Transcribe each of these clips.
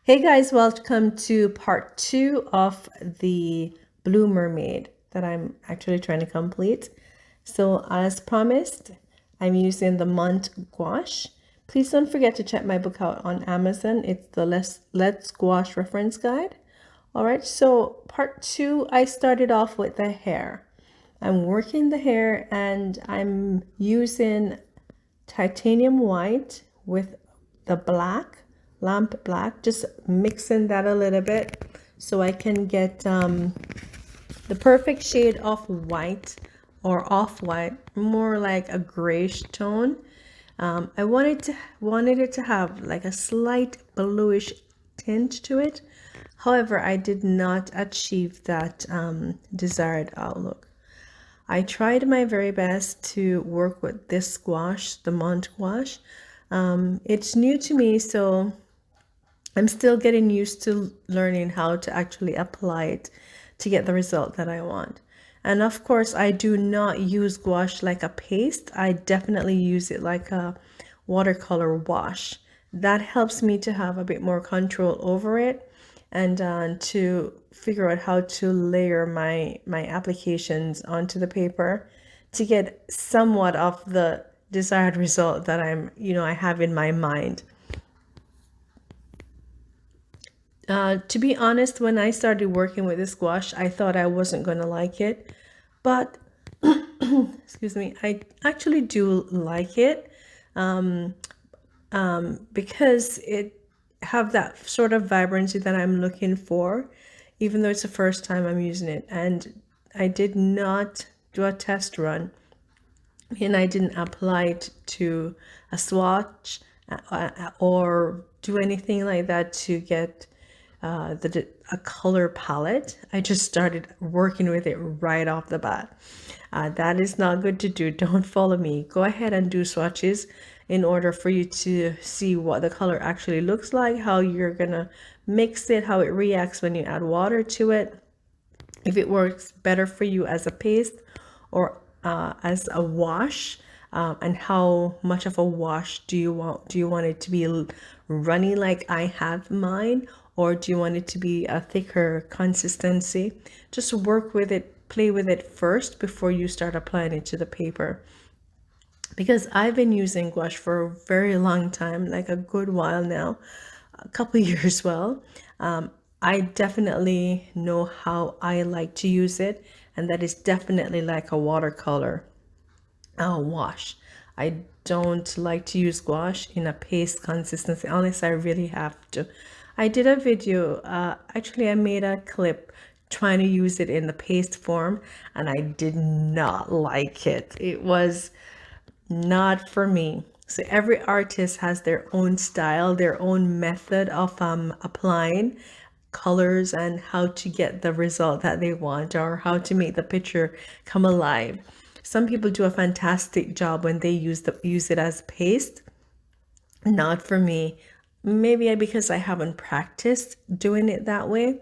Hey guys, welcome to part two of the Blue Mermaid that I'm actually trying to complete. So as promised, I'm using the Mont Gouache. Please don't forget to check my book out on Amazon. It's the Let's Gouache reference guide. All right, so part two, I started off with the hair. I'm working the hair and I'm using titanium white with the black, lamp black, just mixing that a little bit so I can get the perfect shade of white or off-white, more like a grayish tone. I wanted it to have like a slight bluish tint to it. However, I did not achieve that desired outlook. I tried my very best to work with this gouache, the Mont Gouache. It's new to me, so I'm still getting used to learning how to actually apply it to get the result that I want. And of course, I do not use gouache like a paste. I definitely use it like a watercolor wash. That helps me to have a bit more control over it and to figure out how to layer my applications onto the paper to get somewhat of the desired result that I have in my mind. To be honest, when I started working with this gouache, I thought I wasn't going to like it, but excuse me, I actually do like it because it have that sort of vibrancy that I'm looking for, even though it's the first time I'm using it. And I did not do a test run and I didn't apply it to a swatch or do anything like that to get a color palette. I just started working with it right off the bat. That is not good to do. Don't follow me. Go ahead and do swatches in order for you to see what the color actually looks like, how you're gonna mix it, how it reacts when you add water to it, if it works better for you as a paste or as a wash, and how much of a wash do you want? Do you want it to be runny like I have mine, or do you want it to be a thicker consistency? Just work with it, play with it first before you start applying it to the paper. Because I've been using gouache for a very long time, like a good while now, a couple of years well. I definitely know how I like to use it, and that is definitely like a watercolor wash. I don't like to use gouache in a paste consistency unless I really have to. I did a video, actually I made a clip trying to use it in the paste form and I did not like it. It was not for me. So every artist has their own style, their own method of applying colors and how to get the result that they want or how to make the picture come alive. Some people do a fantastic job when they use it as paste. Not for me. Maybe because I haven't practiced doing it that way.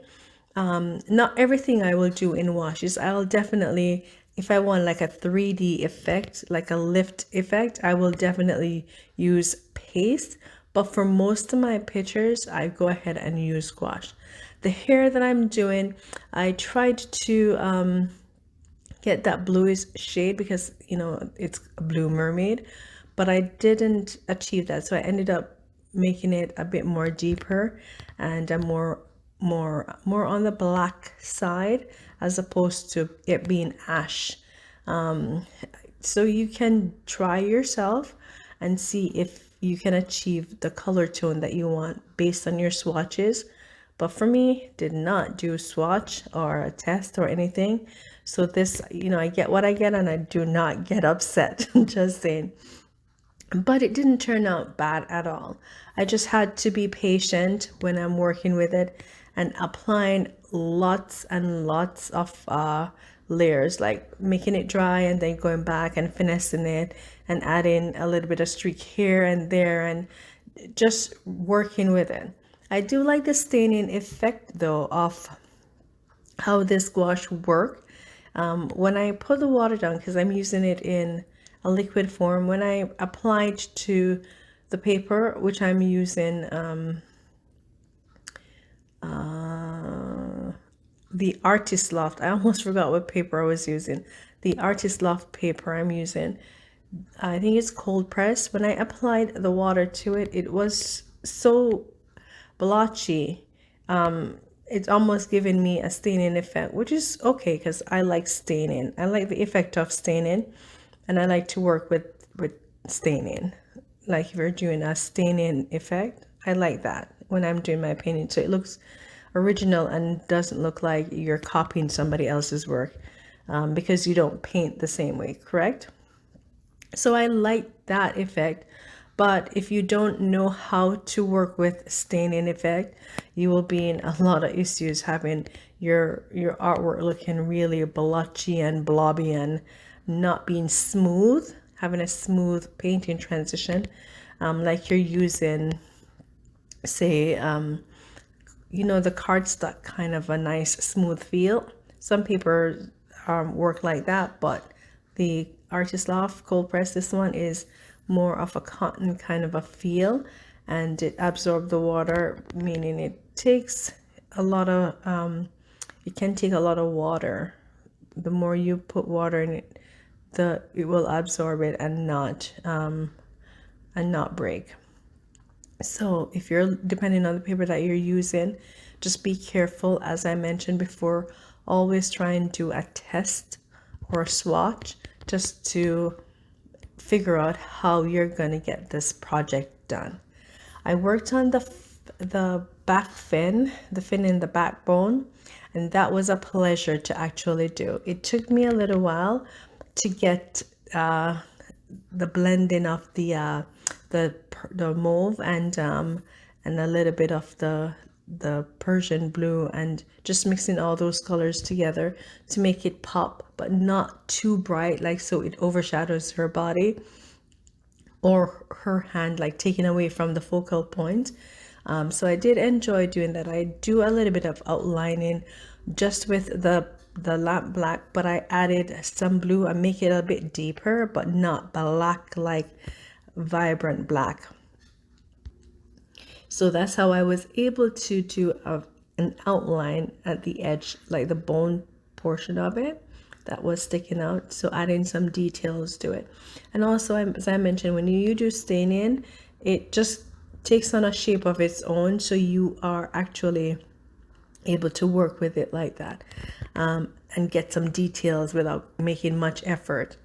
Not everything I will do in washes. I'll definitely, if I want like a 3D effect, like a lift effect, I will definitely use paste. But for most of my pictures, I go ahead and use gouache. The hair that I'm doing, I tried to get that bluish shade because it's a blue mermaid, but I didn't achieve that, so I ended up making it a bit more deeper and a more on the black side as opposed to it being ash. So you can try yourself and see if you can achieve the color tone that you want based on your swatches. But for me, did not do swatch or a test or anything. So this, I get what I get and I do not get upset. Just saying. But it didn't turn out bad at all. I just had to be patient when I'm working with it and applying lots and lots of layers, like making it dry and then going back and finessing it and adding a little bit of streak here and there and just working with it. I do like the staining effect though of how this gouache work. When I put the water down, because I'm using it in a liquid form, when I apply it to the paper, which I'm using the Artist Loft. I almost forgot what paper I was using. The Artist Loft paper I'm using. I think it's cold pressed. When I applied the water to it, it was so blotchy. It's almost giving me a staining effect, which is okay because I like staining. I like the effect of staining, and I like to work with staining. Like if you're doing a staining effect, I like that when I'm doing my painting. So it looks original and doesn't look like you're copying somebody else's work, because you don't paint the same way, correct? So I like that effect. But if you don't know how to work with staining effect, you will be in a lot of issues having your artwork looking really blotchy and blobby and not being smooth, having a smooth painting transition, like you're using, say, the cardstock kind of a nice smooth feel. Some papers work like that, but the Artist Loft cold press, this one is more of a cotton kind of a feel, and it absorbs the water, meaning it takes a lot of it can take a lot of water. The more you put water in it, it will absorb it and not break. So if you're depending on the paper that you're using, just be careful. As I mentioned before, always try and do a test or a swatch just to figure out how you're going to get this project done. I worked on the back fin, the fin in the backbone, and that was a pleasure to actually do. It took me a little while to get the blending of the mauve and a little bit of the Persian blue, and just mixing all those colors together to make it pop, but not too bright, like so it overshadows her body or her hand, like taking away from the focal point. So I did enjoy doing that. I do a little bit of outlining just with the lamp black, but I added some blue and make it a bit deeper, but not black like vibrant black. So that's how I was able to do an outline at the edge, like the bone portion of it that was sticking out. So adding some details to it. And also, as I mentioned, when you do staining, it just takes on a shape of its own. So you are actually able to work with it like that, and get some details without making much effort.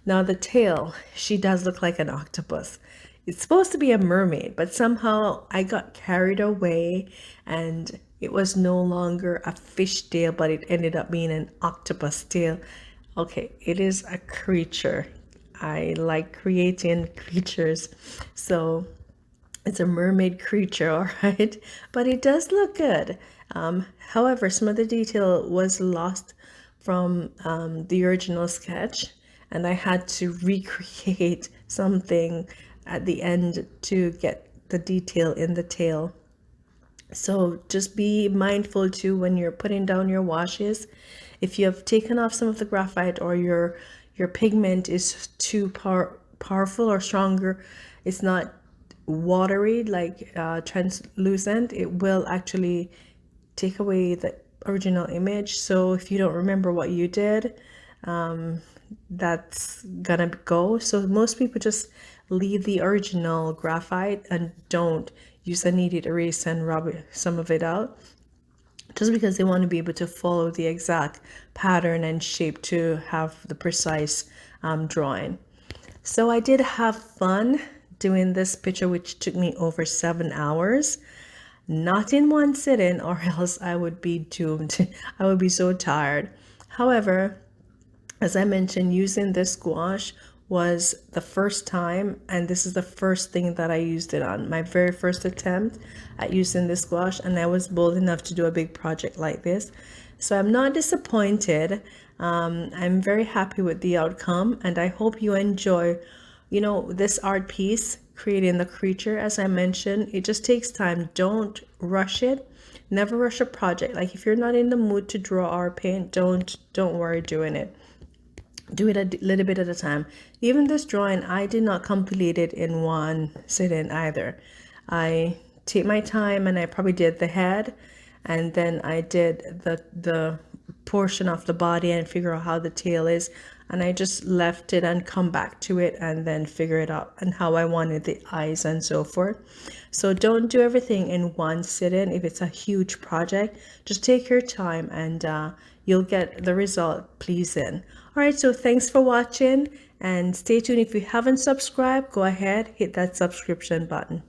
Now the tail, she does look like an octopus. It's supposed to be a mermaid, but somehow I got carried away and it was no longer a fish tail, but it ended up being an octopus tail. Okay, it is a creature. I like creating creatures, so it's a mermaid creature, all right, but it does look good. However, some of the detail was lost from the original sketch, and I had to recreate something at the end to get the detail in the tail. So just be mindful too when you're putting down your washes. If you have taken off some of the graphite, or your pigment is too powerful or stronger, it's not watery, like translucent, it will actually take away the original image. So if you don't remember what you did, that's gonna go. So most people just leave the original graphite and don't use a kneaded erase and rub some of it out, just because they want to be able to follow the exact pattern and shape to have the precise drawing. So I did have fun doing this picture, which took me over 7 hours, not in one sitting, or else I would be doomed. I would be so tired. However, as I mentioned, using this gouache was the first time, and this is the first thing that I used it on, my very first attempt at using this gouache, and I was bold enough to do a big project like this. So I'm not disappointed. I'm very happy with the outcome, and I hope you enjoy, this art piece, creating the creature. As I mentioned, it just takes time. Don't rush it. Never rush a project. Like if you're not in the mood to draw or paint, don't worry doing it. Do it a little bit at a time. Even this drawing, I did not complete it in one sitting either. I take my time, and I probably did the head and then I did the portion of the body and figure out how the tail is, and I just left it and come back to it and then figure it out and how I wanted the eyes and so forth. So don't do everything in one sitting. If it's a huge project, just take your time, and you'll get the result pleasing. All right, so thanks for watching, and stay tuned. If you haven't subscribed, go ahead, hit that subscription button.